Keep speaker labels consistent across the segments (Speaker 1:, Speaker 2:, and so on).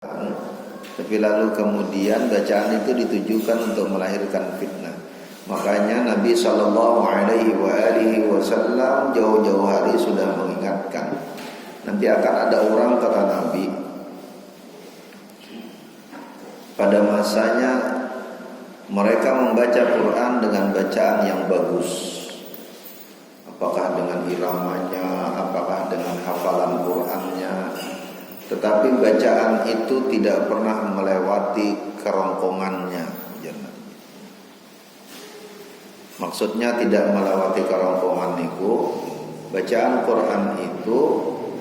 Speaker 1: tapi lalu kemudian bacaan itu ditujukan untuk melahirkan fitnah. Makanya Nabi Shallallahu Alaihi Wasallam jauh-jauh hari sudah mengingatkan, nanti akan ada orang, kata Nabi, pada masanya mereka membaca Quran dengan bacaan yang bagus, apakah dengan iramanya, apakah dengan hafalan Qurannya, tetapi bacaan itu tidak pernah melewati kerongkongannya. Maksudnya tidak melewati kerongkongan itu, bacaan Quran itu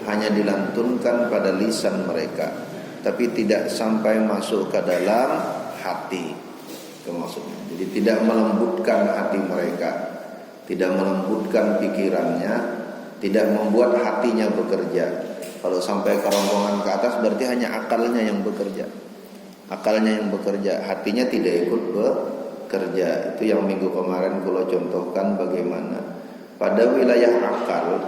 Speaker 1: hanya dilantunkan pada lisan mereka, tapi tidak sampai masuk ke dalam hati. Itu maksudnya. Jadi tidak melembutkan hati mereka, tidak melembutkan pikirannya, tidak membuat hatinya bekerja. Kalau sampai kerongkongan ke atas berarti hanya akalnya yang bekerja. Akalnya yang bekerja, hatinya tidak ikut bekerja. Itu yang minggu kemarin kalau contohkan bagaimana pada wilayah akal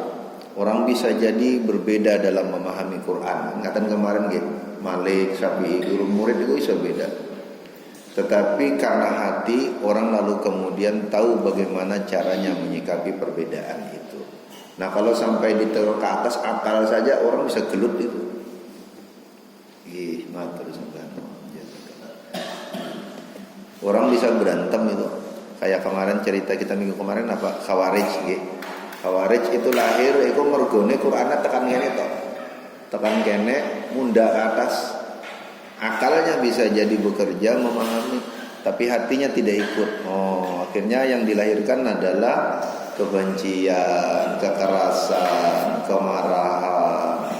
Speaker 1: orang bisa jadi berbeda dalam memahami Quran. Ingatan kemarin gitu, Malik, Syafi'i, guru murid itu bisa beda. Tetapi karena hati orang lalu kemudian tahu bagaimana caranya menyikapi perbedaan itu. Nah kalau sampai ditaruh ke atas akal saja orang bisa gelut itu. Orang bisa berantem itu. Kayak kemarin cerita kita minggu kemarin apa? Khawarij gitu. Khawarij itu lahir itu mergone Qur'annya tekan kene tok. Tekan kene munda ke atas. Akalnya bisa jadi bekerja memahami, tapi hatinya tidak ikut. Akhirnya yang dilahirkan adalah kebencian, kekerasan, kemarahan.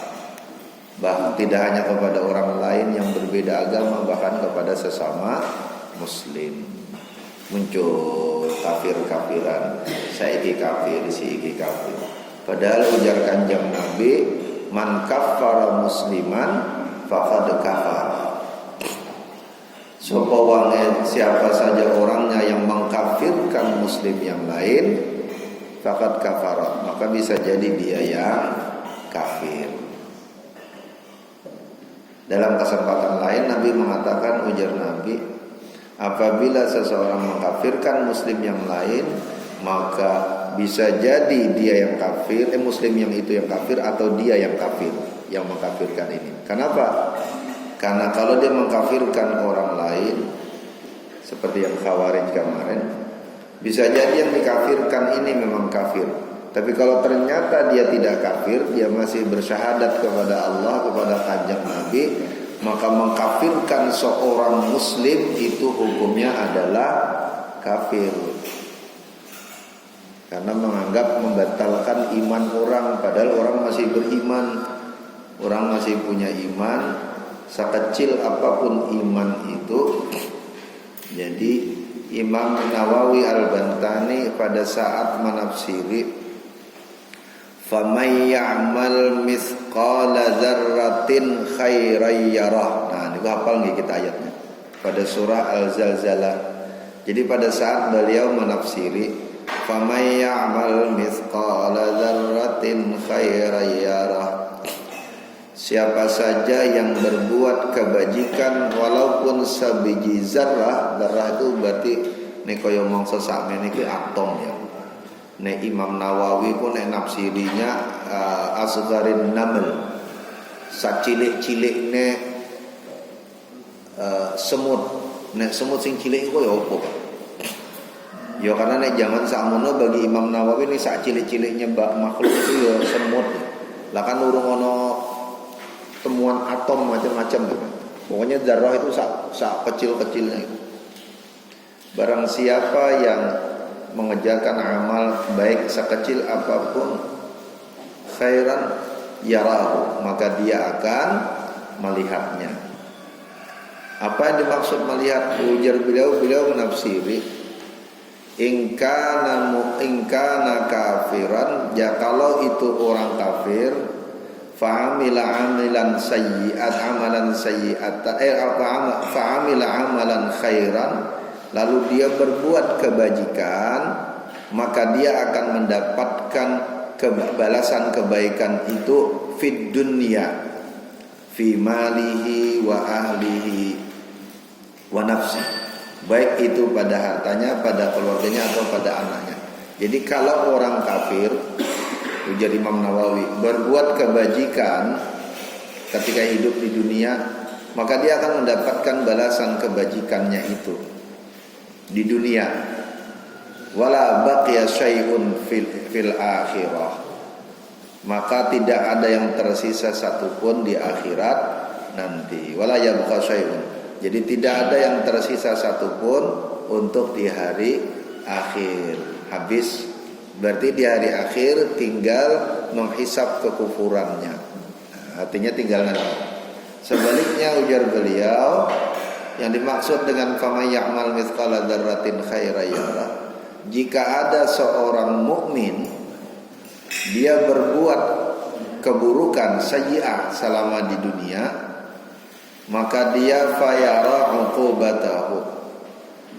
Speaker 1: Bahkan tidak hanya kepada orang lain yang berbeda agama, bahkan kepada sesama Muslim. Muncul kafir-kafiran, saiki kafir, si kafir. Padahal ujar Kanjeng Nabi, man kaffara musliman faqad kafara. Siapa saja orangnya yang mengkafirkan muslim yang lain, faqad kafara, maka bisa jadi dia yang kafir. Dalam kesempatan lain Nabi mengatakan, ujar Nabi, apabila seseorang mengkafirkan muslim yang lain, maka bisa jadi dia yang kafir, muslim yang itu yang kafir, atau dia yang kafir yang mengkafirkan ini. Kenapa? Karena kalau dia mengkafirkan orang lain seperti yang Khawarij kemarin, bisa jadi yang dikafirkan ini memang kafir. Tapi kalau ternyata dia tidak kafir, dia masih bersyahadat kepada Allah, kepada Kanjeng Nabi, maka mengkafirkan seorang muslim itu hukumnya adalah kafir. Karena menganggap membatalkan iman orang, padahal orang masih beriman. Orang masih punya iman, sekecil apapun iman itu. Jadi Imam Nawawi Al-Bantani pada saat menafsiri faman ya'mal mithqala dzarratin khairan yarah. Nah, niku hafal nggih kita ayatnya pada surah Al-Zalzalah. Jadi pada saat beliau menafsiri faman ya'mal mithqala dzarratin khairan yarah, siapa saja yang berbuat kebajikan walaupun sabiji zarrah. Zarrah itu berarti nek kaya mangsa sakmene iki atom ya. Nek Imam Nawawi pun nek nafsirinya asgharin naml, sacilik-cilikne semut. Nek semut sing cilik iku ya opo? Ya karena nek zaman sakmono bagi Imam Nawawi ini sak cilik-ciliknya makhluk itu ya semut. Lah kan urung ono temuan atom macam-macam gitu. Pokoknya zarrah itu sak kecil-kecilnya itu. Barang siapa yang mengerjakan amal baik sekecil apapun khairan yarahu, maka dia akan melihatnya. Apa yang dimaksud melihat? Ujar beliau menafsiri in kana kafiran, ya kalau itu orang kafir, fa'amila amalan sayyi'at fa'amila amalan khairan, lalu dia berbuat kebajikan, maka dia akan mendapatkan balasan kebaikan itu fid dunya fi malihi wa ahlihi wa nafsi, baik itu pada hartanya, pada keluarganya atau pada anaknya. Jadi kalau orang kafir, ujar Imam Nawawi, berbuat kebajikan ketika hidup di dunia, maka dia akan mendapatkan balasan kebajikannya itu di dunia. Wala baqiya syai'un fil akhirah, maka tidak ada yang tersisa satupun di akhirat nanti. Wala yabqa syai'un, jadi tidak ada yang tersisa satupun untuk di hari akhir. Habis, berarti di hari akhir tinggal menghisap kekufurannya. Artinya tinggal nanti. Sebaliknya ujar beliau, yang dimaksud dengan faman ya'mal mithqala dzarratin khairan yarah, jika ada seorang mukmin dia berbuat keburukan sayyi'ah selama di dunia, maka dia fayara uqubatahu,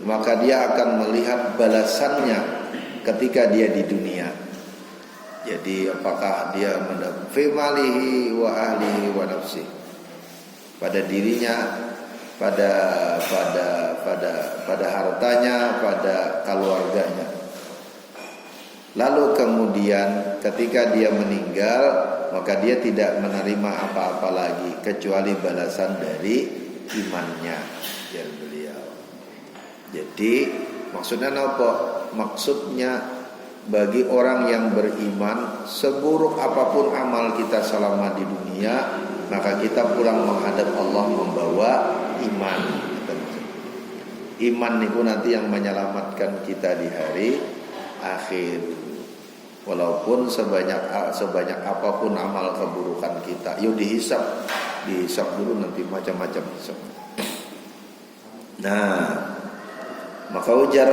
Speaker 1: maka dia akan melihat balasannya ketika dia di dunia. Jadi apakah dia mendapat fi malihi wa ahlihi wa nafsi, pada dirinya, pada hartanya, pada keluarganya. Lalu kemudian ketika dia meninggal, maka dia tidak menerima apa-apa lagi kecuali balasan dari imannya, ya beliau. Jadi maksudnya apa? Maksudnya bagi orang yang beriman, seburuk apapun amal kita selama di dunia, maka kita pulang menghadap Allah membawa iman. Iman itu nanti yang menyelamatkan kita di hari akhir. Walaupun sebanyak apapun amal keburukan kita, yuk dihisap dulu nanti macam-macam hisap. Nah, maka ujar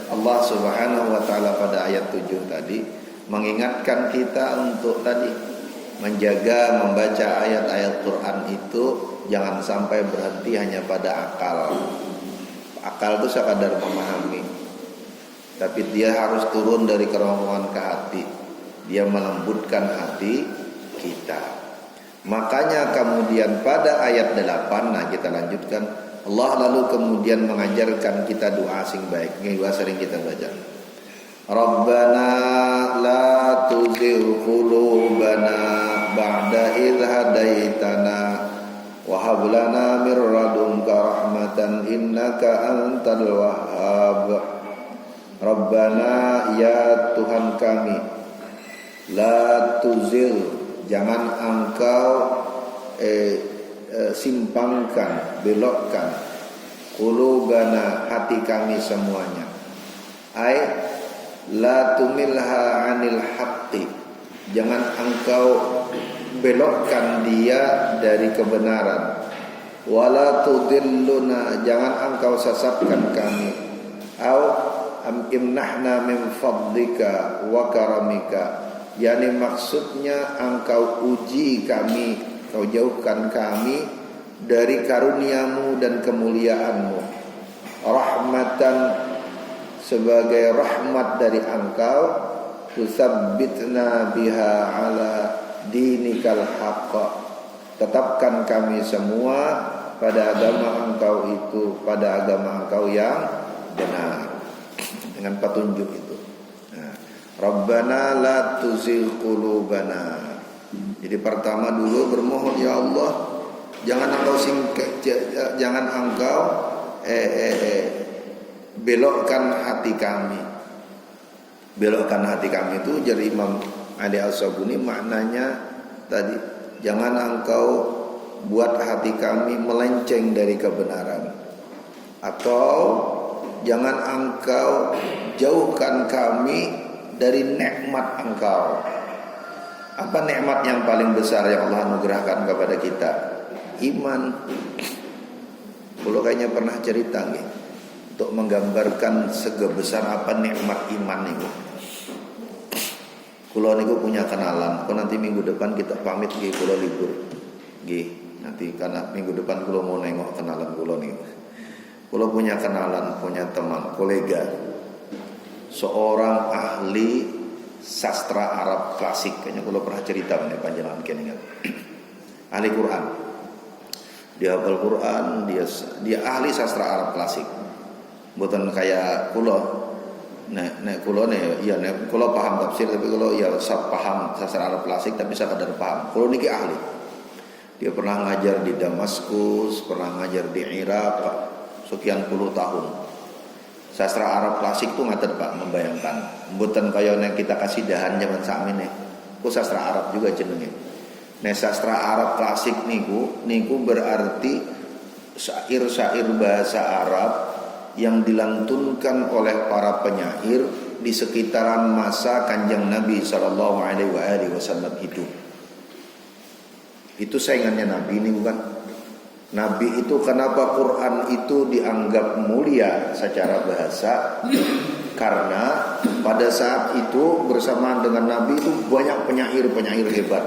Speaker 1: Allah Subhanahu wa taala pada ayat 7 tadi mengingatkan kita untuk tadi menjaga membaca ayat-ayat Quran itu jangan sampai berhenti hanya pada akal. Akal itu sekadar memahami, tapi dia harus turun dari kerongkongan ke hati. Dia melembutkan hati kita. Makanya kemudian pada ayat 8, nah kita lanjutkan, Allah lalu kemudian mengajarkan kita doa sing baik. Ini doa sering kita baca. Rabbana la tuzigh qulubana ba'da idh hadaitana wa hab lana mir ladunka rahmatan innaka antal wahhab. Rabbana, ya Tuhan kami, la tuzigh, jangan engkau simpangkan, belokkan, qulubana, hati kami semuanya. Ai la tumilha anil haqqi, jangan engkau belokkan dia dari kebenaran. Wala tudilluna, jangan engkau sesatkan kami. Au imnahna min fadlika wa karamika, yakni maksudnya engkau uji kami, kau jauhkan kami dari karuniamu dan kemuliaanmu. Rahmatan, sebagai rahmat dari engkau, tusabbitna biha ala dinikal haqq, tetapkan kami semua pada agama engkau itu, pada agama engkau yang benar, dengan petunjuk itu. Nah, Rabbana la tuzigh qulubana. Jadi pertama dulu bermohon, ya Allah, jangan engkau belokkan hati kami. Belokkan hati kami itu jadi Imam Ali As-Sabuni maknanya tadi, jangan engkau buat hati kami melenceng dari kebenaran, atau jangan engkau jauhkan kami dari nikmat engkau. Apa nikmat yang paling besar yang Allah anugerahkan kepada kita? Iman. Kulo kayaknya pernah cerita nih, untuk menggambarkan sebesar apa nikmat iman itu. Kulo niku punya kenalan. Kok nanti minggu depan kita pamit nggih, kulo libur. Nggih, nanti karena minggu depan kulo mau nengok kenalan kulo niku. Kulo punya kenalan, punya teman, kolega, seorang ahli sastra Arab klasik. Kayaknya kulo pernah cerita nih panjenengan kene. ahli Quran. Dia hafal Quran, dia ahli sastra Arab klasik. Bukan kayak kulo. Nek kulo ya nek kulo paham tafsir, tapi kulo ya paham sastra Arab klasik tapi sekadar paham. Kulo niki ahli. Dia pernah ngajar di Damaskus, pernah ngajar di Irak sekian puluh tahun. Sastra Arab klasik tuh ngaten Pak, membayangkan. Mboten kaya nek kita kasih dahan zaman sakmene. Ku sastra Arab juga jenenge. Nek sastra Arab klasik niku berarti syair-syair bahasa Arab yang dilantunkan oleh para penyair di sekitaran masa Kanjeng Nabi sallallahu alaihi wasallam hidup. Itu saingannya Nabi ini bukan? Nabi itu kenapa Quran itu dianggap mulia secara bahasa? Karena pada saat itu bersamaan dengan Nabi itu banyak penyair-penyair hebat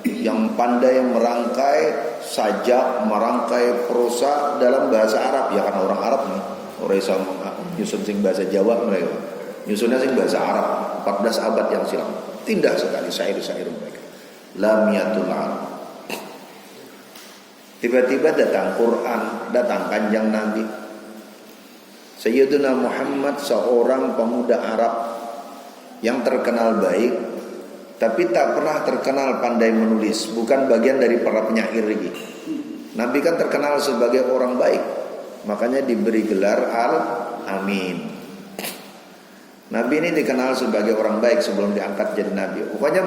Speaker 1: yang pandai merangkai sajak, merangkai prosa dalam bahasa Arab. Ya karena orang Arab nih, orang bisa nyusun sing bahasa Jawa mereka. Nyusunnya sing bahasa Arab 14 abad yang silam. Indah sekali syair-syair mereka. Lamiatul Arab. Tiba-tiba datang Quran, datang Kanjeng Nabi. Sayyiduna Muhammad seorang pemuda Arab yang terkenal baik, tapi tak pernah terkenal pandai menulis. Bukan bagian dari para penyair lagi. Nabi kan terkenal sebagai orang baik, makanya diberi gelar Al-Amin. Nabi ini dikenal sebagai orang baik sebelum diangkat jadi Nabi. Pokoknya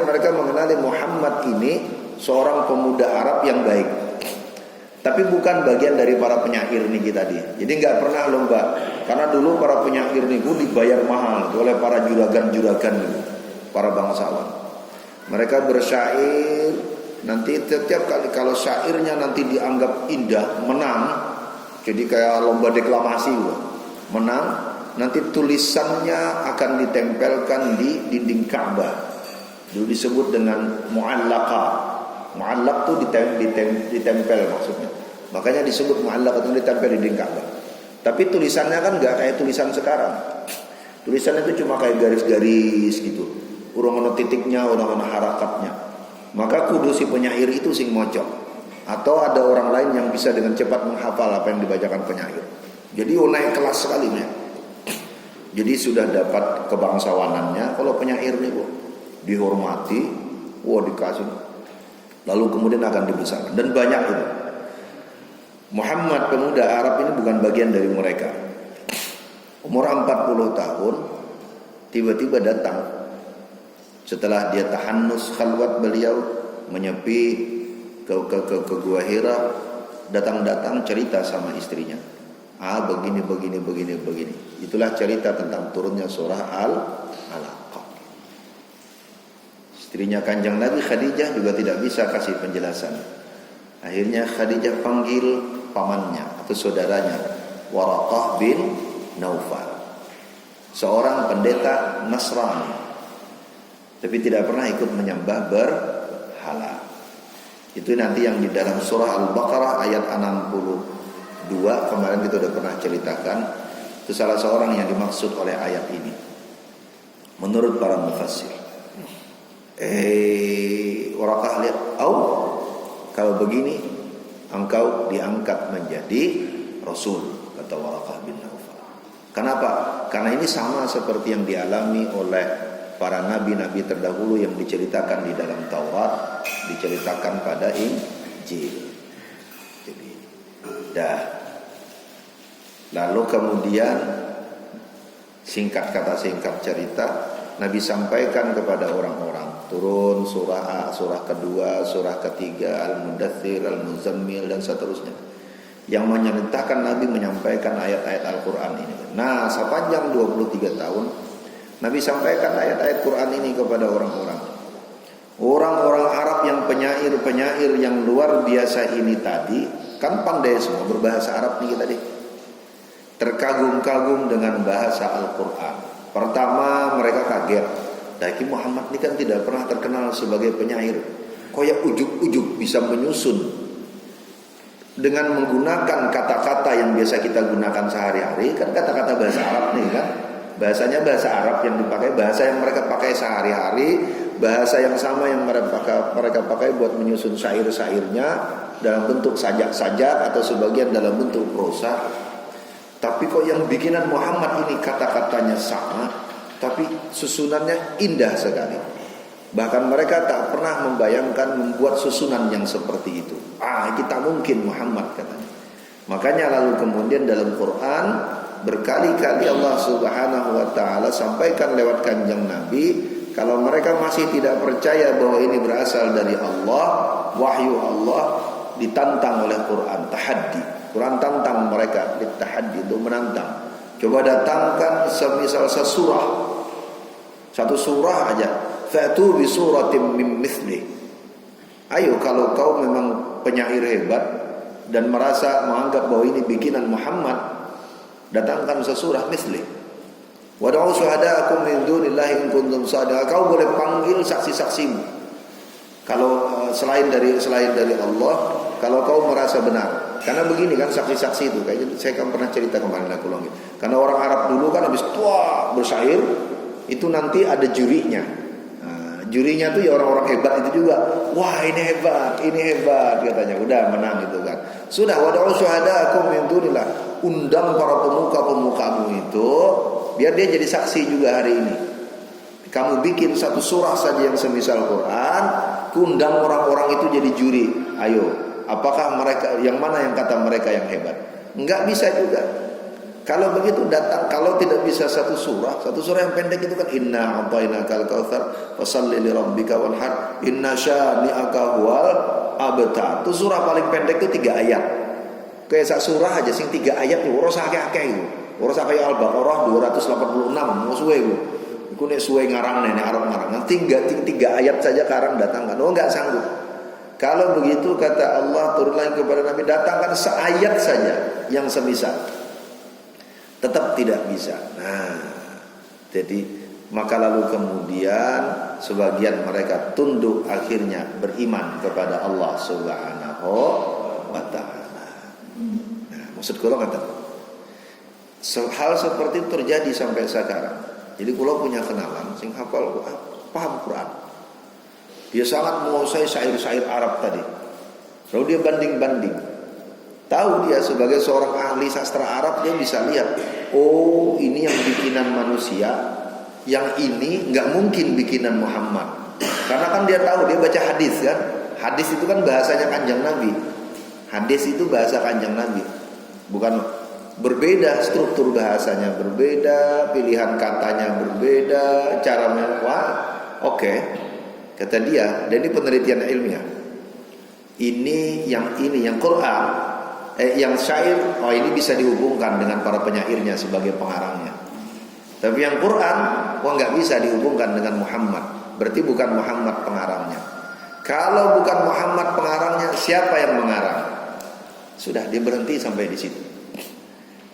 Speaker 1: mereka mengenali Muhammad ini seorang pemuda Arab yang baik. Tapi bukan bagian dari para penyair niki tadi. Jadi nggak pernah lomba. Karena dulu para penyair niku dibayar mahal oleh para juragan-juragan niku, para bangsawan. Mereka bersyair, nanti setiap kali kalau syairnya nanti dianggap indah, menang. Jadi kayak lomba deklamasi gitu. Menang, nanti tulisannya akan ditempelkan di dinding Ka'bah. Dulu disebut dengan mu'allaqah. Mu'allaq itu ditempel maksudnya. Makanya disebut mu'allaq itu ditempel di dinding Ka'bah. Tapi tulisannya kan enggak kayak tulisan sekarang. Tulisannya itu cuma kayak garis-garis gitu. Urang ana titiknya, urang ana harakatnya. Maka kudu si penyair itu sing mocok. Atau ada orang lain yang bisa dengan cepat menghafal apa yang dibacakan penyair. Jadi naik kelas sekali nih. Jadi sudah dapat kebangsawanannya. Kalau penyair nih dihormati, dikasih. Lalu kemudian akan dibesarkan. Dan banyak itu. Muhammad pemuda Arab ini bukan bagian dari mereka. Umur 40 tahun tiba-tiba datang. Setelah dia tahannus khalwat beliau menyepi ke Gua Hira, datang cerita sama istrinya. Begini. Itulah cerita tentang turunnya surah Al-Alaq. Istrinya Kanjeng Nabi Khadijah juga tidak bisa kasih penjelasan. Akhirnya Khadijah panggil pamannya atau saudaranya, Waraqah bin Naufal, seorang pendeta Nasrani, tapi tidak pernah ikut menyembah berhala. Itu nanti yang di dalam surah Al-Baqarah ayat 62 kemarin kita sudah pernah ceritakan. Itu salah seorang yang dimaksud oleh ayat ini. Menurut para mufassir. Waraqah lihat, kalau begini engkau diangkat menjadi Rasul, kata Waraqah bin Naufal. Kenapa? Karena ini sama seperti yang dialami oleh para nabi-nabi terdahulu yang diceritakan di dalam Taurat, diceritakan pada Injil. Jadi, lalu kemudian singkat cerita, Nabi sampaikan kepada orang-orang, turun surah A, surah kedua, surah ketiga, Al-Mudaththir, Al-Muzammil dan seterusnya. Yang menyertakan Nabi menyampaikan ayat-ayat Al-Quran ini. Nah, sepanjang 23 tahun Nabi sampaikan ayat-ayat Quran ini kepada orang-orang. Orang-orang Arab yang penyair yang luar biasa ini tadi kan pandai semua berbahasa Arab nih tadi. Terkagum-kagum dengan bahasa Al-Quran. Pertama mereka kaget. Daki Muhammad ini kan tidak pernah terkenal sebagai penyair. Kayak ujuk-ujuk bisa menyusun dengan menggunakan kata-kata yang biasa kita gunakan sehari-hari. Kan kata-kata bahasa Arab nih kan. Bahasanya bahasa Arab yang dipakai, bahasa yang mereka pakai sehari-hari. bahasa yang sama yang mereka pakai buat menyusun syair-syairnya dalam bentuk sajak-sajak atau sebagian dalam bentuk prosa. Tapi kok yang bikinan Muhammad ini kata-katanya sama, tapi susunannya indah sekali. Bahkan mereka tak pernah membayangkan membuat susunan yang seperti itu. Kita mungkin Muhammad katanya. Makanya lalu kemudian dalam Quran berkali-kali Allah Subhanahu wa taala sampaikan lewat kanjeng Nabi, kalau mereka masih tidak percaya bahwa ini berasal dari Allah, wahyu Allah, ditantang oleh Quran, tahaddi. Quran tantang mereka, ditahaddi, untuk menantang. Coba datangkan semisal satu surah aja, fa'tu bi suratin min mithli. Ayo, kalau kau memang penyair hebat dan merasa menganggap bahwa ini bikinan Muhammad, datangkan sesurah mithli. Wad'u syuhada'akum min dunillahi in kuntum shadiqin. Kau boleh panggil saksi-saksimu. Kalau selain dari Allah, kalau kau merasa benar. Karena begini kan saksi-saksi itu, kayaknya saya kan pernah cerita kemarin aku lagi. Karena orang Arab dulu kan habis tua bersyair itu nanti ada jurinya. Jurinya tuh ya orang-orang hebat itu juga. Wah, ini hebat katanya. Udah menang itu kan. Sudah, wad'u syuhada'akum min dunillah. Undang para pemuka-pemukamu itu biar dia jadi saksi juga hari ini. Kamu bikin satu surah saja yang semisal Quran, undang orang-orang itu jadi juri. Ayo, apakah mereka yang mana yang kata mereka yang hebat? Enggak bisa juga. Kalau begitu datang, kalau tidak bisa satu surah yang pendek itu kan inna a'tainakal kautsar fashalli li rabbika wanhar inna syani'aka huwal abtar. Itu surah paling pendek itu 3 ayat. Kayak sak surah aja sing 3 ayat itu ora akeh-akeh itu. Ora sampai Al-Baqarah 286 mau suwe itu. Iku nek suwe ngarang nenek Arab ngarang. Nanti 3 ayat saja karang datangkan. Oh, enggak sanggup. Kalau begitu kata Allah turun lagi kepada Nabi, datangkan seayat saja yang semisal. Tetap tidak bisa. Nah, jadi maka lalu kemudian sebagian mereka tunduk akhirnya beriman kepada Allah Subhanahu wa taala. Nah, maksud kula kata hal seperti itu terjadi sampai sekarang. Jadi kula punya kenalan sing hafal paham Quran. Dia sangat menguasai syair-syair Arab tadi. Lalu dia banding-banding. Tahu dia sebagai seorang ahli sastra Arab, dia bisa lihat, oh ini yang bikinan manusia, yang ini nggak mungkin bikinan Muhammad. Karena kan dia tahu, dia baca hadis kan. Hadis itu kan bahasanya kanjeng Nabi. Hadis itu bahasa kanjeng Nabi. Bukan berbeda, struktur bahasanya berbeda, pilihan katanya berbeda, cara oke. Kata dia, dan ini penelitian ilmiah. Ini yang Quran, yang syair, ini bisa dihubungkan dengan para penyairnya sebagai pengarangnya. Tapi yang Quran, nggak bisa dihubungkan dengan Muhammad. Berarti bukan Muhammad pengarangnya. Kalau bukan Muhammad pengarangnya, siapa yang mengarang? Sudah, dia berhenti sampai di situ.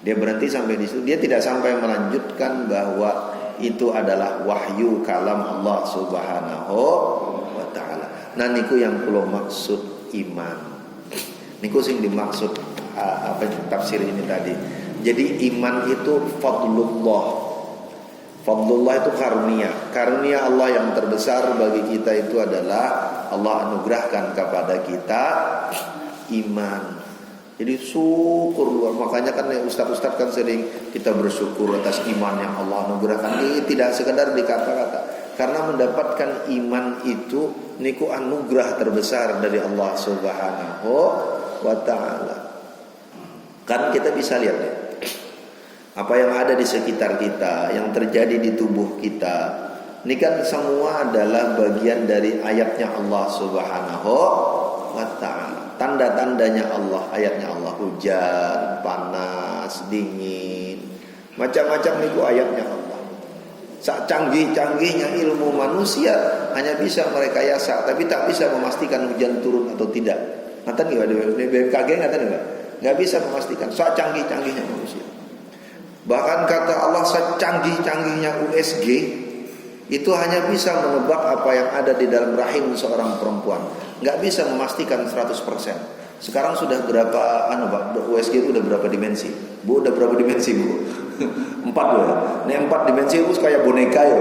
Speaker 1: Dia tidak sampai melanjutkan bahwa itu adalah wahyu kalam Allah Subhanahu wa taala. Nah niku yang kula maksud iman. Niku sing dimaksud tafsir ini tadi. Jadi iman itu fadlullah. Fadlullah itu karunia. Karunia Allah yang terbesar bagi kita itu adalah Allah anugerahkan kepada kita iman. Jadi syukur luar. Makanya kan ustaz-ustaz kan sering kita bersyukur atas iman yang Allah anugerahkan. Ini tidak sekedar di kata-kata. Karena mendapatkan iman itu niku anugerah terbesar dari Allah Subhanahu wa taala. Kan kita bisa lihat ya, apa yang ada di sekitar kita, yang terjadi di tubuh kita. Ini kan semua adalah bagian dari ayatnya Allah Subhanahu wa taala. Tanda-tandanya Allah, ayatnya Allah, hujan, panas, dingin, macam-macam itu ayatnya Allah. Sak canggih-canggihnya ilmu manusia hanya bisa merekayasa, tapi tak bisa memastikan hujan turun atau tidak. Ngaten nggak? BMKG ngaten nggak bisa memastikan. Sak canggih-canggihnya manusia. Bahkan kata Allah, sak canggih-canggihnya USG itu hanya bisa menebak apa yang ada di dalam rahim seorang perempuan. Nggak bisa memastikan 100%. Sekarang sudah berapa Pak? USG itu udah berapa dimensi? Bu, udah berapa dimensi, Bu? 4 ya. Nek 4 dimensi itu kayak boneka ya.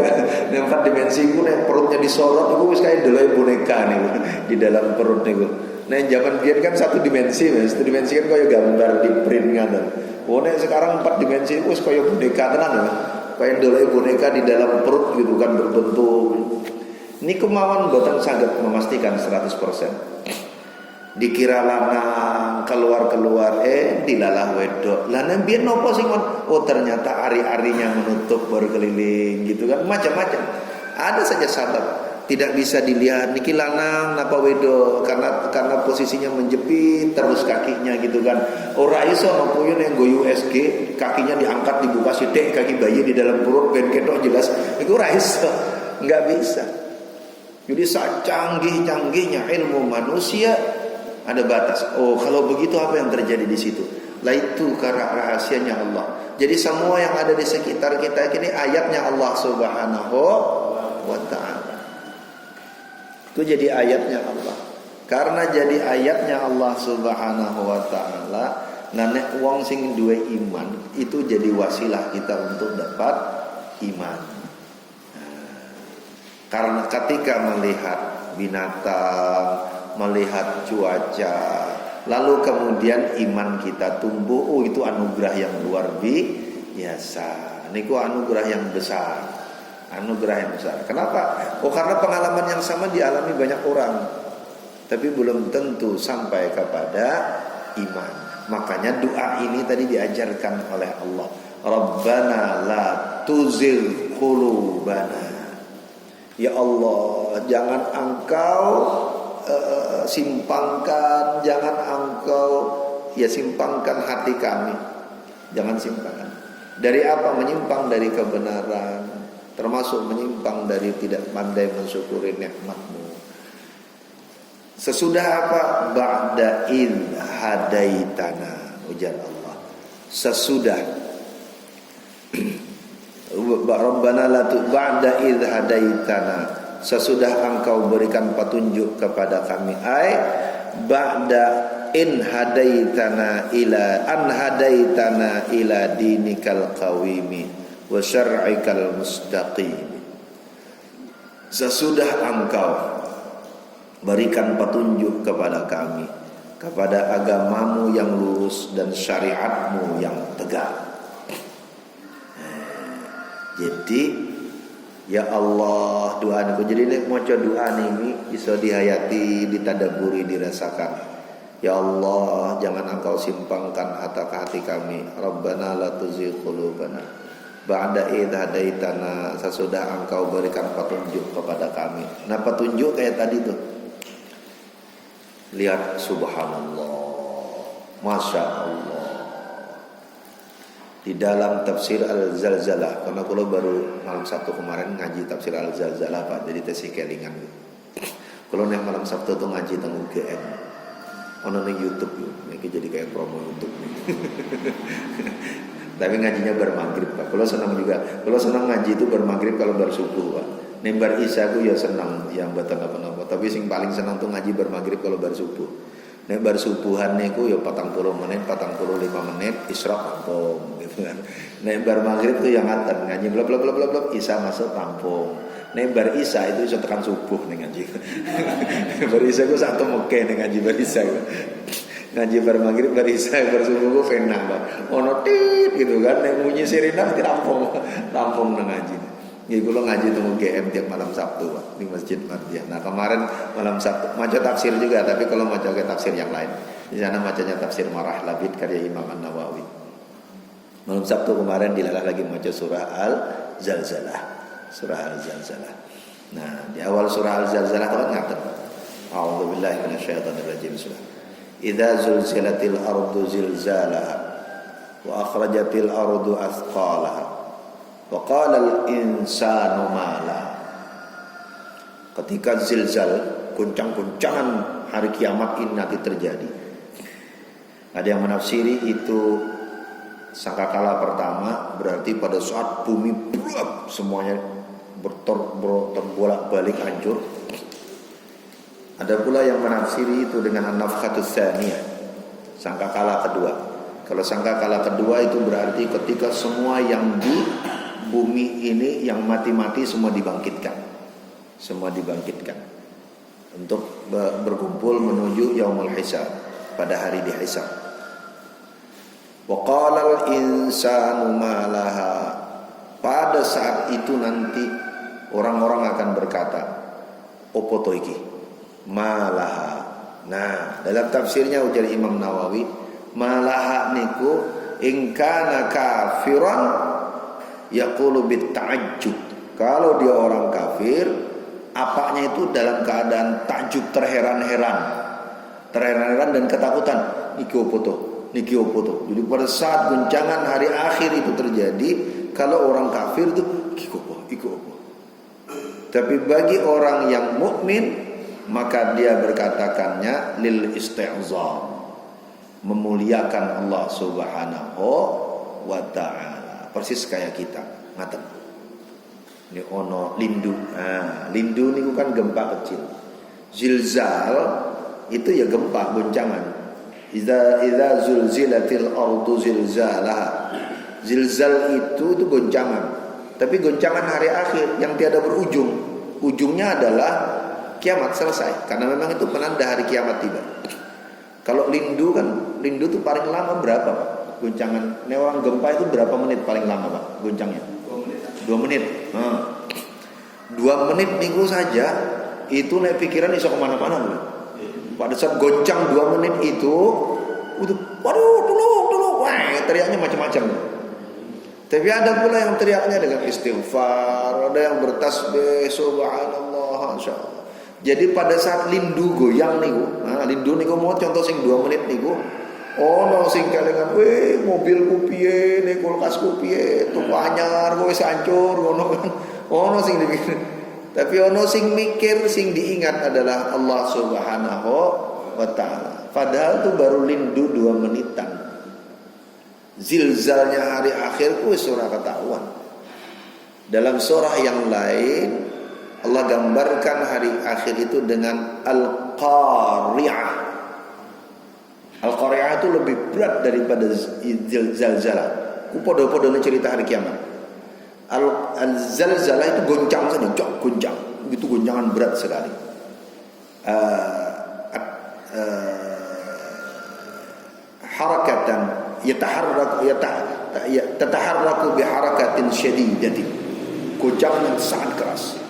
Speaker 1: Nek 4 dimensi itu nek perutnya disorot itu wis kayak delok boneka nih di dalam perut niku. Nek zaman biyen kan 1 dimensi, Mas. 1 dimensi kan kayak gambar di print ngaten. Oh, nek sekarang 4 dimensi itu wis kayak boneka tenan ya. Kayak delok boneka di dalam perut gitu kan berbentuk. Niku mawon boten saged memastikan 100%. Dikira lanang keluar dilalah wedok. Lah nang biyen nopo sing oh ternyata ari-arinya menutup berkeliling gitu kan, macam-macam. Ada saja sabab tidak bisa dilihat niki lanang napa wedok karena posisinya menjepit terus kakinya gitu kan. Ora iso nopo yo ning go USG kakinya diangkat dibuka sithik kaki bayi di dalam perut ben ketok jelas. Iku ora iso. Enggak bisa. Jadi canggih-canggihnya ilmu manusia ada batas. Oh, kalau begitu apa yang terjadi di situ? Lah itu karena rahasianya Allah. Jadi semua yang ada di sekitar kita ini ayatnya Allah Subhanahu wa taala. Itu jadi ayatnya Allah. Karena jadi ayatnya Allah Subhanahu wa taala, nek wong sing duwe iman itu jadi wasilah kita untuk dapat iman. Karena ketika melihat binatang, melihat cuaca, lalu kemudian iman kita tumbuh, oh itu anugerah yang luar biasa. Niku anugerah yang besar. Anugerah yang besar. Kenapa? Oh karena pengalaman yang sama dialami banyak orang, tapi belum tentu sampai kepada iman. Makanya doa ini tadi diajarkan oleh Allah. Rabbana la tuzigh qulubana. Ya Allah, jangan Engkau simpangkan, jangan Engkau simpangkan hati kami. Jangan simpangkan. Dari apa? Menyimpang dari kebenaran, termasuk menyimpang dari tidak pandai mensyukuri nikmat-Mu. Sesudah apa? Ba'da id hadaitana, ujar Allah. Sesudah Rabbana la ba'da id hadaitana, sesudah Engkau berikan petunjuk kepada kami, ai ba'da in hadaitana ila dinikal qawimi wa syar'ikal mustaqim. Sesudah Engkau berikan petunjuk kepada kami kepada agamamu yang lurus dan syariatmu yang tegak. Jadi ya Allah, doa niku jadi nek maca doa niki iso dihayati, ditadaburi, dirasakan. Ya Allah, jangan Engkau simpangkan hati kami. Rabbana la tuzigh qulubana ba'da idh hadaitana, sesudah Engkau berikan petunjuk kepada kami. Nah, petunjuk kayak tadi tuh. Lihat, subhanallah, masya Allah. Di dalam tafsir Al-Zalzalah, karena kalau baru malam Sabtu kemarin ngaji tafsir Al-Zalzalah Pak, jadi tesi kelingan. Kalau nih malam Sabtu tuh ngaji tentang UGM, ono nih YouTube, ini jadi kayak promo YouTube. Tapi ngajinya bermaghrib Pak. Kalau senang juga, kalau senang ngaji itu bermaghrib kalau bersubuh Pak. Nembar isya aku ya senang, yang betul apa-apa. Tapi sing paling senang tuh ngaji bermaghrib kalau bersubuh. Nek bar subuhan niku ya 40 menit, 45 menit isyraq rampung gitu kan. Nek bar maghrib tuh yang ngaten ngaji blok isya masuk rampung. Nek bar isya itu iso tekan subuh ning ngaji. Bar isya ku satu meke ning ngaji bar isya. Ngaji bar maghrib bar isya bar subuh ku fena Pak. Ono tit gitu kan nek bunyi sirine mesti rampung nang ngaji. Ya kula ngaji temu GM tiap malam Sabtu Pak, di Masjid Mardiah. Nah kemarin malam Sabtu maca tafsir juga, tapi kalau maca ke tafsir yang lain. Di sana macanya tafsir Marah Labid karya Imam An-Nawawi. Malam Sabtu kemarin dilalah lagi maca surah Al-Zalzalah. Surah Al-Zalzalah. Nah, di awal surah Al-Zalzalah kan ngaten. A'udzubillahi minasyaitonirrajim. Idza zulzilatil ardu zilzalaha wa akhrajatil ardu athqalaha wa qala al-insanu ma laha. Ketika zilzal, goncang-goncangan hari kiamat ini nanti terjadi. Ada yang menafsiri itu sangkakala pertama, berarti pada saat bumi semuanya terbolak-balik hancur. Ada pula yang menafsiri itu dengan an-nafkhatus tsaniyah, sangkakala kedua. Kalau sangkakala kedua itu berarti ketika semua yang di bumi ini yang mati-mati semua dibangkitkan. Semua dibangkitkan untuk berkumpul menuju yaumul hisab, pada hari dihisab. Wa qalal insanu ma laha. Pada saat itu nanti orang-orang akan berkata, opo to iki? Malaha. Nah, dalam tafsirnya ujar Imam Nawawi, malaha niku in kana kafiran yaqulu bit ta'ajjub. Kalau dia orang kafir, apanya itu dalam keadaan takjub, terheran-heran dan ketakutan. Niki opo to? Niki opo to? Jadi pada saat guncangan hari akhir itu terjadi, kalau orang kafir itu iku opo. Tapi bagi orang yang mukmin, maka dia berkatakannya lil isti'zam, memuliakan Allah Subhanahu wa ta'ala. Persis kayak kita ngaten. Ini ono lindu. Nah, lindu ini bukan gempa kecil. Zilzal itu ya gempa, goncangan. Idza zulzilatil ardu zilzalaha. Zilzal itu goncangan. Tapi goncangan hari akhir yang tiada berujung. Ujungnya adalah kiamat selesai, karena memang itu penanda hari kiamat tiba. Kalau lindu tuh paling lama berapa, Pak? Goncangan, ini orang gempa itu berapa menit paling lama, Pak? Goncangnya 2 menit. 2 menit minggu saja itu naik pikiran iso kemana-mana loh. Pada saat goncang 2 menit itu waduh, tolong, wah, teriaknya macam-macam. Tapi ada pula yang teriaknya dengan istighfar, ada yang bertasbih subhanallah, insyaallah. Jadi pada saat lindu goyang niku, lindu niku mau contoh sing 2 menit niku, ono sing kelingan, mobilku piye, kulkasku piye, tuku anyar kowe wis hancur ngono kan. Ono sing dipikir. Tapi ono sing mikir, sing diingat adalah Allah Subhanahu wa taala. Padahal itu baru lindu 2 menitan. Zilzalnya hari akhir ku wis ora ketahuan. Dalam surah yang lain Allah gambarkan hari akhir itu dengan Al-Qari'ah. Al-Qari'ah itu lebih berat daripada Zalzalah. Ku podo-podone cerita hari kiamat. Al-Zalzalah itu goncang saja, goncang. Itu goncangan berat sekali. Harakatan yataharraku biharakatin syadidatin. Goncangan yang sangat keras.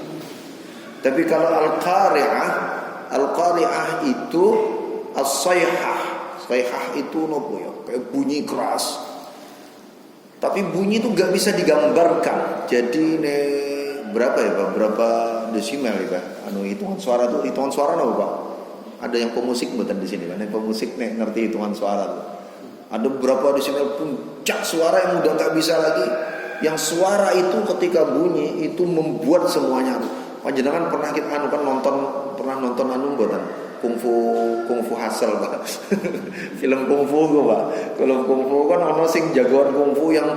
Speaker 1: Tapi kalau Al-Qari'ah itu as-sayhah. Sayhah itu nopo ya, kayak bunyi keras. Tapi bunyi itu gak bisa digambarkan. Jadi berapa ya Pak? Berapa desimal ya Pak? Hitungan suara tuh, hitungan suara nopo Pak? Ada yang pemusik buatan di sini kan? Yang pemusik ngerti hitungan suara tuh. Ada beberapa desimal puncak suara yang udah gak bisa lagi. Yang suara itu ketika bunyi itu membuat semuanya. Panjenengan pernah nonton buatan kungfu Hassel Pak. Film kungfu gue Pak. Film kungfu kan ono sing jagoan kungfu yang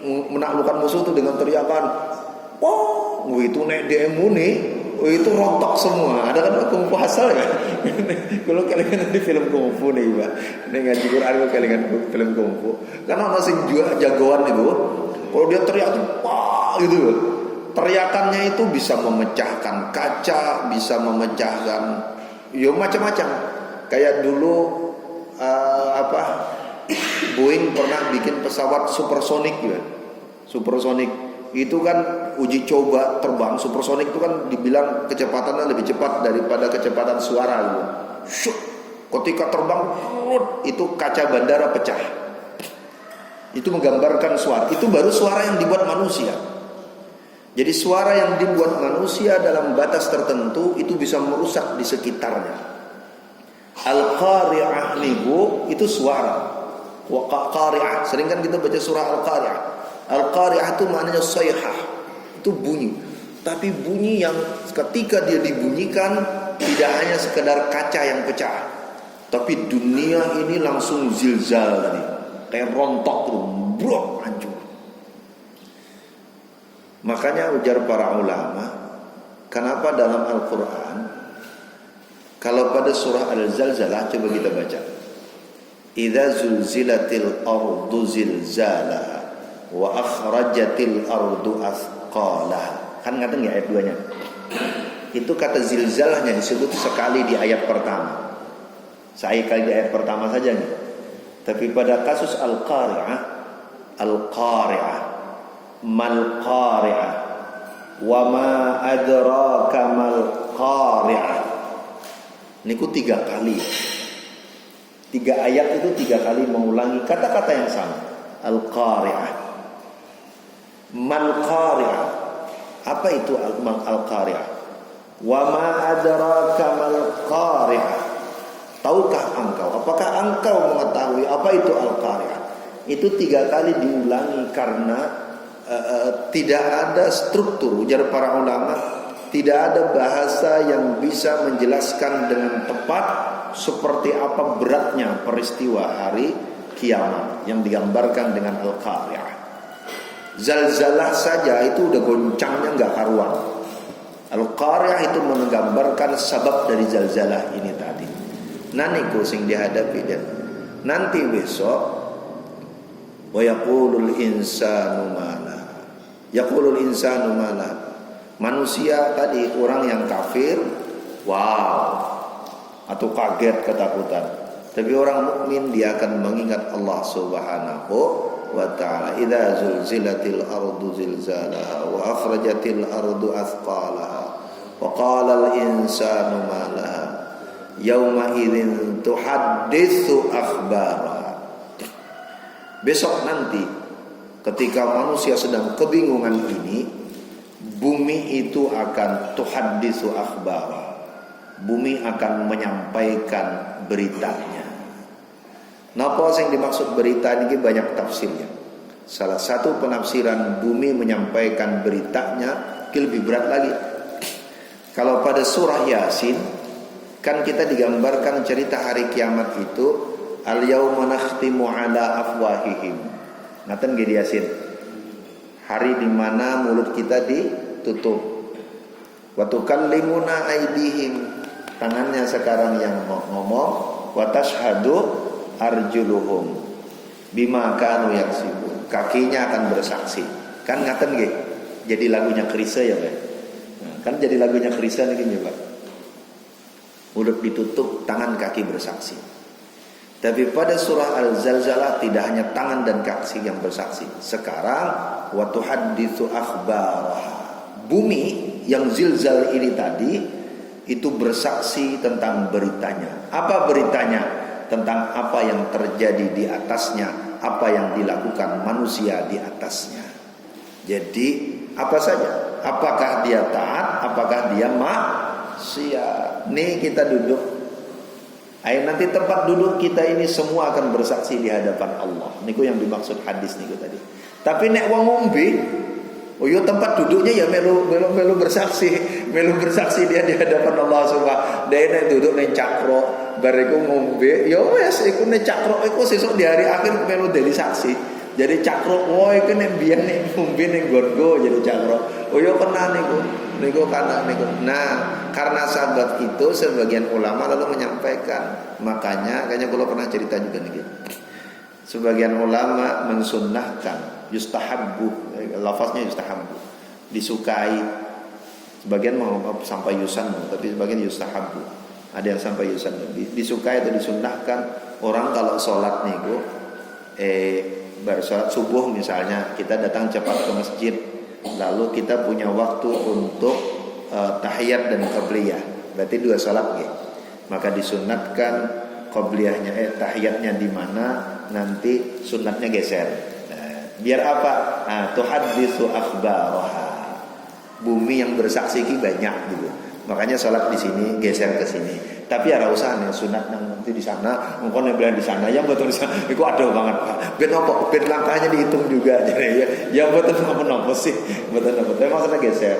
Speaker 1: menaklukkan musuh itu dengan teriakan, wah, itu nek demo nih, itu rontok semua. Ada kan kungfu Hassel ya. Kalau kalian di film kungfu nih Pak, ini ngaji Quran kalian film kungfu. Karena ono sing jagoan itu, kalau dia teriak tuh wah gitu. Teriakannya itu bisa memecahkan kaca, bisa memecahkan macam-macam. Kayak dulu Boeing pernah bikin pesawat supersonik ya. Supersonik itu kan uji coba terbang. Supersonik itu kan dibilang kecepatannya lebih cepat daripada kecepatan suara gitu. Ketika terbang itu kaca bandara pecah. Itu menggambarkan suara. Itu baru suara yang dibuat manusia. Jadi suara yang dibuat manusia dalam batas tertentu itu bisa merusak di sekitarnya. Al-Qari'ah niku itu suara. Qari'ah, sering kan kita baca surah Al-Qari'ah. Al-Qari'ah itu maknanya sayhah. Itu bunyi. Tapi bunyi yang ketika dia dibunyikan tidak hanya sekedar kaca yang pecah. Tapi dunia ini langsung zilzal tadi. Kayak rontok tuh, brok, hancur. Makanya ujar para ulama, kenapa dalam Al-Quran Kalau pada surah Al-Zalzalah coba kita baca. Idza zulzilatil ardu zilzalaha wa akhrajatil ardu athqalaha. Kan ngaten ya ayat 2-nya. Itu kata zilzalahnya disebut sekali di ayat pertama. Sekali di ayat pertama saja nih. Tapi pada kasus Al-Qari'ah, mal qari'ah, wa ma adraka mal qari'ah. Niku 3 kali. 3 ayat itu 3 kali mengulangi kata-kata yang sama. Al-Qari'ah. Mal qari'ah. Apa itu al-qari'ah? Wa ma adraka mal qari'ah. Tahukah engkau? Apakah engkau mengetahui apa itu al-qari'ah? Itu 3 kali diulangi karena tidak ada struktur, ujar para ulama, tidak ada bahasa yang bisa menjelaskan dengan tepat seperti apa beratnya peristiwa hari kiamat yang digambarkan dengan al-qari'ah. Zalzalah saja itu udah goncangnya nggak karuan. Al-qari'ah itu menggambarkan sebab dari zalzalah ini tadi. Nah niku sing dihadapi dia. Nanti besok wa yaqulul insanu mala. Yaqulul insanu mala. Manusia tadi orang yang kafir, wow, atau kaget ketakutan. Tapi orang mukmin dia akan mengingat Allah Subhanahu wa ta'ala. Idza zulzilatil ardu zilzalaha wa akhrajatil ardu athqalaha wa qala al insanu ma laha yauma idzin tuhadditsu akhbaraha. Besok nanti ketika manusia sedang kebingungan ini, bumi itu akan tuhadditsu akhbaraha. Bumi akan menyampaikan beritanya. Napa sing dimaksud berita ini banyak tafsirnya. Salah satu penafsiran bumi menyampaikan beritanya lebih berat lagi. Kalau pada surah Yasin kan kita digambarkan cerita hari kiamat itu al-yauma nakhtimu ala afwahihim. Ngaten nggih di Yasin. Hari di mana mulut kita ditutup. Wa tukallimuna aydihim. Tangannya sekarang yang ngomong. Wa tashhadu arjuluhum bima kanu yaksibun. Kakinya akan bersaksi. Kan ngaten nggih. Jadi lagunya Krisa ya, Pak. Kan jadi lagunya Krisa niki nggih, Pak. Mulut ditutup, tangan kaki bersaksi. Tapi pada surah Al-Zalzalah tidak hanya tangan dan kaki yang bersaksi. Sekarang wa tuhadditsu akhbaraha. Bumi yang zilzal ini tadi itu bersaksi tentang beritanya. Apa beritanya? Tentang apa yang terjadi di atasnya, apa yang dilakukan manusia di atasnya. Jadi apa saja? Apakah dia taat? Apakah dia maksiat? Nih kita duduk. Ayo nanti tempat duduk kita ini semua akan bersaksi di hadapan Allah. Niku yang dimaksud hadis niku tadi. Tapi nek wong ngombe, oh yo tempat duduknya ya melu bersaksi dia di hadapan Allah Subhanahu. Dia nek duduk nek cakro, bariku ngombe, ya wes iku nek cakro iku sesuk di hari akhir melu dadi saksi. Jadi cakro, oh iku nek biyen nek ngombe ning gongo jadi cakro. Oh yo kena niku kana niku. Nah, karena sahabat itu sebagian ulama lalu menyampaikan, makanya kayaknya kalau pernah cerita juga nih. Sebagian ulama mensunnahkan yustahabbu, lafaznya yustahabbu, disukai. Sebagian mau sampai yusannu, tapi sebagian yustahabbu. Ada yang sampai yusannu. Disukai atau disunnahkan orang kalau sholat niku sholat subuh misalnya, kita datang cepat ke masjid, lalu kita punya waktu untuk tahiyat dan qabliyah. Berarti 2 sholat gitu. Maka disunatkan qabliyahnya tahiyatnya di mana, nanti sunatnya geser. Biar apa? Tuhadditsu akhbaraha. Bumi yang bersaksi ki banyak gitu. Makanya sholat di sini geser ke sini. Tapi ya usah nih sunat nanti di sana, mungkin yang bilang di sana, yang betul di sana. Iku aduh banget Pak. Ben nopo, ben langkahnya dihitung juga jadi ya. Yang betul nopo sih, betul nopo. Tapi maksudnya geser.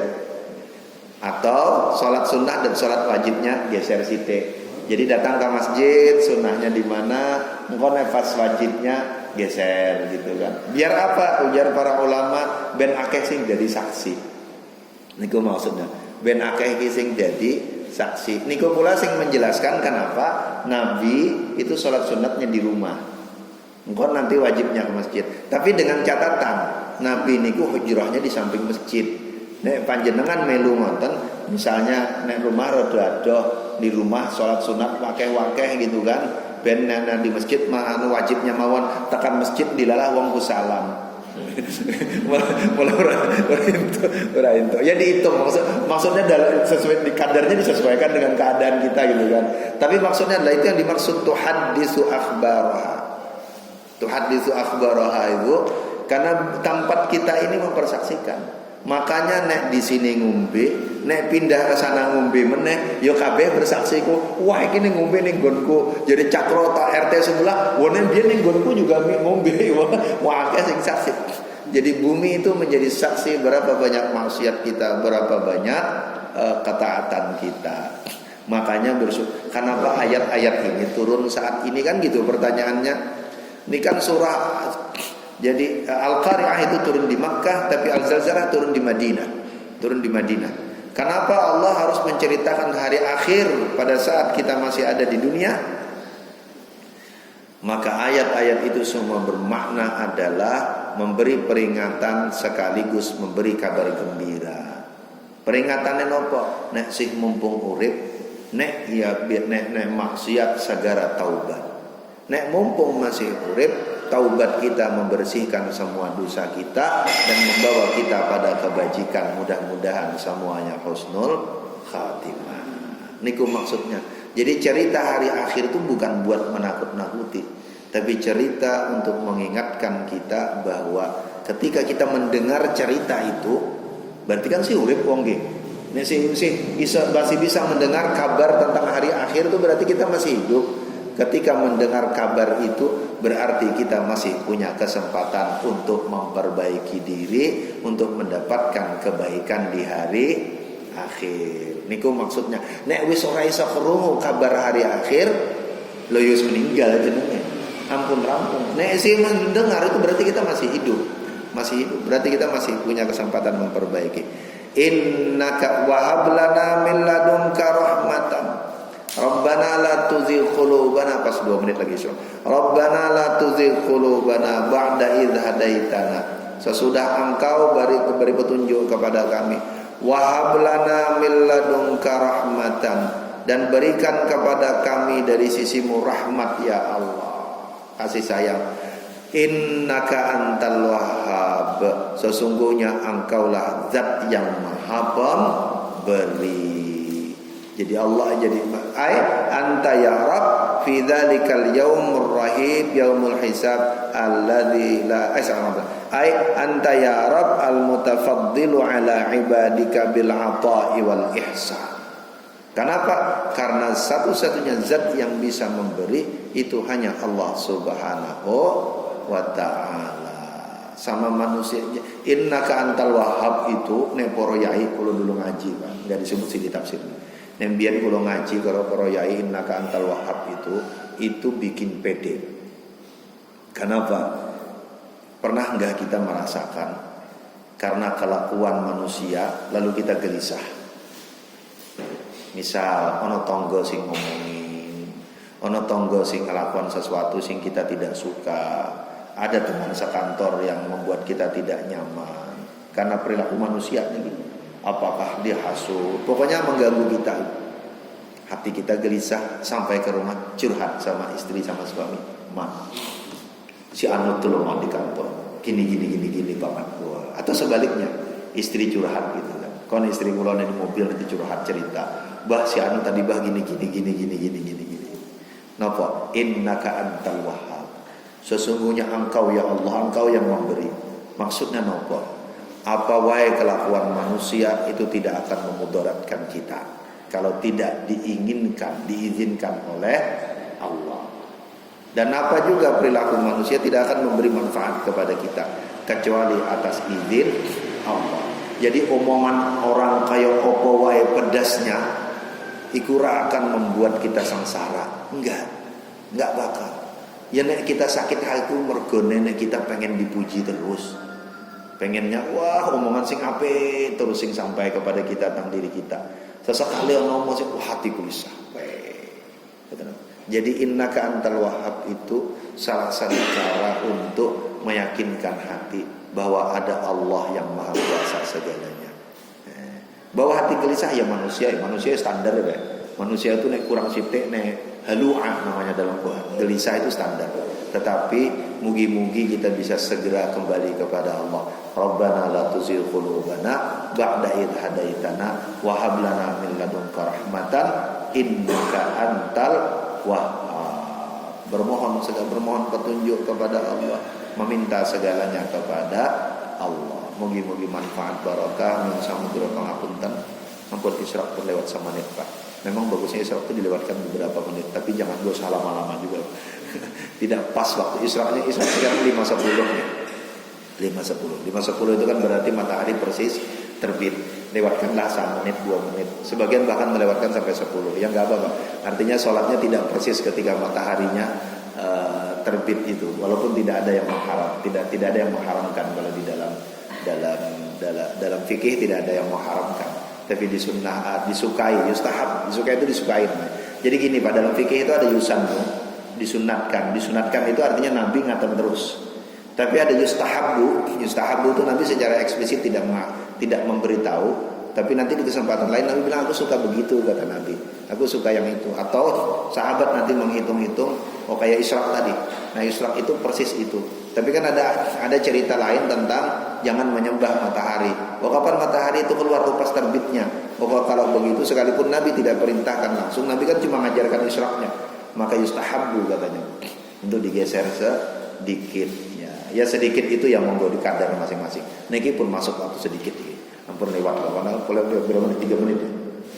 Speaker 1: Atau sholat sunnah dan sholat wajibnya geser site. Jadi datang ke masjid, sunnahnya di mana, mungkin pas wajibnya geser gitu kan. Biar apa? Ujar para ulama, ben akeh sing jadi saksi. Niku maksudnya. Ben akeh sing jadi saksi. Niku pula sing menjelaskan kenapa Nabi itu sholat sunatnya di rumah. Engkau nanti wajibnya ke masjid. Tapi dengan catatan Nabi niku hujrahnya di samping masjid. Nek panjenengan melu ngoten, misalnya nek rumah rada adoh di rumah sholat sunat wakeh-wakeh gitu kan, ben di masjid anu wajibnya mawon tekan masjid dilalah wong ku salam. Ora itu. Ya dihitung maksudnya sesuai di kadarnya disesuaikan dengan keadaan kita gitu kan. Tapi maksudnya adalah itu yang dimaksud tuhaddisu akhbaraha. Tuhaddisu akhbaraha itu karena tempat kita ini mempersaksikan. Makanya nek di sini ngombe, nek pindah ke sana ngombe meneh, yo kabeh bersaksi ku, wah iki ning ngombe ning nggonku. Jadi cakro tak RT sebelah, wone biyen ning nggonku juga ngombe, wah akeh sing saksi. Jadi bumi itu menjadi saksi berapa banyak maksiat kita, berapa banyak ketaatan kita. Makanya bersyukur. Kenapa ayat-ayat ini turun saat ini kan gitu pertanyaannya. Ini kan surah. Jadi Al-Qari'ah itu turun di Makkah, tapi Al-Zalzalah turun di Madinah. Turun di Madinah. Kenapa Allah harus menceritakan hari akhir pada saat kita masih ada di dunia? Maka ayat-ayat itu semua bermakna adalah memberi peringatan sekaligus memberi kabar gembira. Peringatannya nopo? Nek sih mumpung urip, nek ya nek maksiat segera taubat. Nek mumpung masih urip, taubat kita membersihkan semua dosa kita dan membawa kita pada kebajikan. Mudah-mudahan semuanya husnul khatimah. Niku maksudnya. Jadi cerita hari akhir itu bukan buat menakut-nakuti, tapi cerita untuk mengingatkan kita bahwa ketika kita mendengar cerita itu, berarti kan si urip wong nggih. Nek masih bisa mendengar kabar tentang hari akhir itu berarti kita masih hidup. Ketika mendengar kabar itu berarti kita masih punya kesempatan untuk memperbaiki diri, untuk mendapatkan kebaikan di hari akhir. Niku maksudnya. Nek wis ora iso krungu kabar hari akhir, lho wis meninggal jenenge. Ampun rampung. Nek sing mendengar itu berarti kita masih hidup. Masih hidup. Berarti kita masih punya kesempatan memperbaiki. Innaka wahab lana min ladunka rahmatan. Rabbana la tuzigh qulubana, pas 2 menit lagi so. Rabbana la tuzigh qulubana ba'da idh hadaitana. Sesudah engkau beri petunjuk kepada kami. Wahab lana min ladunka rahmatan, dan berikan kepada kami dari sisimu rahmat ya Allah. Kasih sayang. Innaka antal wahhab, sesungguhnya engkaulah zat yang maha pemberi. Jadi Allah jadi anta ya Rabb fi dzalikal yaumur rahib yaumul hisab alladzi la anta ya Rabb al mutafaddilu ala ibadika bil ata'i wal ihsan. Kenapa? Karena satu-satunya zat yang bisa memberi itu hanya Allah Subhanahu wa ta'ala. Sama manusianya. Innaka antal wahhab itu nek para yai kula dulu ngaji, Pak. Enggak disebut sih di tafsir. Nembian kula ngaji karo para yai innaka antal wahhab itu bikin pede. Kenapa? Pernah enggak kita merasakan karena kelakuan manusia lalu kita gelisah? Misal ono tonggo sing ngomongin, ono tonggo sing ngelakukan sesuatu sing kita tidak suka, ada teman sekantor yang membuat kita tidak nyaman karena perilaku manusia gitu. Apakah dia hasut, pokoknya mengganggu kita. Hati kita gelisah, sampai ke rumah curhat sama istri sama suami. Ma, si Anu tuh lemah di kantor, gini bapak gua. Atau sebaliknya, istri curhat gitu kan. Kon istri kula di mobil nanti curhat cerita. Bah si Anu tadi bah gini. Napa? Innaka antal wahhab. Sesungguhnya engkau ya Allah, engkau yang memberi. Maksudnya napa? Apa wae kelakuan manusia itu tidak akan memudaratkan kita kalau tidak diizinkan oleh Allah. Dan apa juga perilaku manusia tidak akan memberi manfaat kepada kita kecuali atas izin Allah. Jadi omongan orang kaya opo wae pedasnya ikura akan membuat kita sengsara. Enggak bakal. Ya nek kita sakit hati mergo nek kita pengen dipuji terus. Pengennya wah omongan sing apik terus sing sampai kepada kita tentang diri kita. Sesekali ngomong sih hati gelisah. Jadi innaka antal wahhab itu salah satu cara untuk meyakinkan hati bahwa ada Allah yang maha kuasa segalanya. Bahwa hati gelisah ya manusia standar ya. Manusia itu nek kurang sithik nek halu'a namanya dalam Quran. Gelisah itu standar. Tetapi mugi-mugi kita bisa segera kembali kepada Allah. Rabbana la tuzigh qulubana ba'da idh hadaitana wa hab lana min ladunka rahmatan innaka antal wahhab. Bermohon petunjuk kepada Allah, meminta segalanya kepada Allah. Mugi-mugi manfaat barokah min samudra pangapunten. Ampun Isra pun lewat sama menit Pak. Memang bagusnya Isra itu dilewatkan beberapa menit, tapi jangan dosa lama-lama juga. Tidak pas waktu Isra sekarang 5.10 ya. 5.10 itu kan berarti matahari persis terbit. Lewatkanlah 1 menit 2 menit. Sebagian bahkan melewatkan sampai 10. Ya enggak apa-apa. Artinya sholatnya tidak persis ketika mataharinya terbit itu. Walaupun tidak ada yang tidak ada yang mengharamkan kalau di dalam fikih tidak ada yang mengharamkan. Tapi disukai, yustahab. Disukai itu disukai. Jadi gini, pada dalam fikih itu ada yusannu, disunatkan. Disunatkan itu artinya Nabi ngaten terus. Tapi ada yustahabbu. Yustahabbu itu Nabi secara eksplisit tidak memberitahu, tapi nanti di kesempatan lain Nabi bilang aku suka begitu, kata Nabi. Aku suka yang itu. Atau sahabat nanti menghitung-hitung, oh kayak Isra tadi. Nah Isra itu persis itu. Tapi kan ada cerita lain tentang jangan menyembah matahari. Oh kapan matahari itu keluar pas terbitnya. Oh kalau begitu sekalipun Nabi tidak perintahkan langsung, Nabi kan cuma mengajarkan Isra-nya. Maka yustahabbu katanya untuk digeser sedikit. Ya sedikit itu yang monggo di kadar masing-masing. Niki pun masuk waktu sedikit iki. Ampun lewat lah. Mana boleh berapa menit? 3 menit.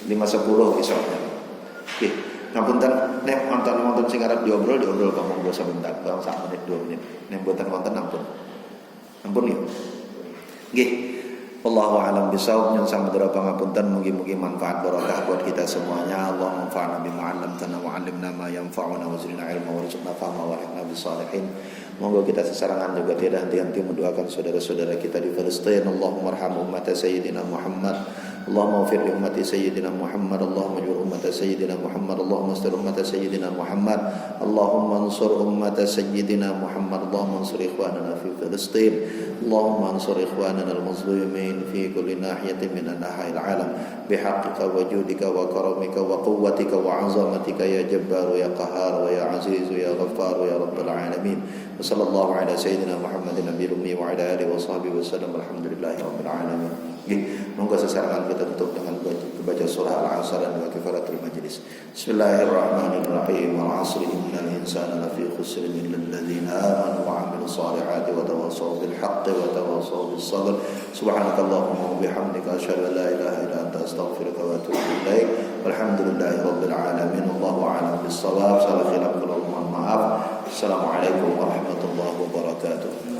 Speaker 1: 5.10 Isra-nya. Oke. Ngapunten nek wonten sing arep diobrol Pak monggo sebentar, bang 1 menit 2 menit. Nek mboten wonten ampun. Ampun ya. Nggih. Wallahu a'lam bishawab. Nyun samudra pangapunten, mugi-mugi manfaat barokah buat kita semuanya. Allah manfa'na bima 'allamtana wa 'allimna ma yanfa'una wa zidna ilma warzuqna fahma wa ihna bisalihin. Monggo kita sesarangan juga tidak henti-henti mendoakan saudara-saudara kita di Palestin. Allahumma arham ummat sayyidina Muhammad. Allahumma ighfir li ummati sayyidina Muhammad. Allahumma ij'al ummat sayyidina Muhammad. Allahumma astir ummat sayyidina Muhammad. Allahumma ansur ummat sayyidina Muhammad. Allahumma ansur ikhwanana fi Palestin. Allahumma ansur ikhwanana al-mazlumin fi kulli nahiyatin min anha'il alam bihaqqika wa judika wa karamika wa quwwatika wa 'azamatika ya jabbar ya qahhar wa ya aziz ya ghaffar ya rabbal alamin. Wa sallallahu ala sayyidina Muhammadin nabiyil ummi wa ala alihi wa sahbihi wasallam. Alhamdulillahi rabbil alamin. Monggo sesarangan kita tutup dengan baca surah Al-Asr dan kifaratul majlis. Bismillahirrahmanirrahim. Wal 'asri innal insana lafi khusr illa alladhina amanu wa 'amilus solihati wa tawassaw bil haqqi wa tawassaw bis sabr. Subhanakallahumma wa bihamdika asyhadu an la ilaha illa anta astaghfiruka wa atubu ilaik. Walhamdulillahi rabbil alamin. Wallahu a'lam bis shawab. Salah khilaf, mohon maaf. Assalamualaikum warahmatullahi wabarakatuh.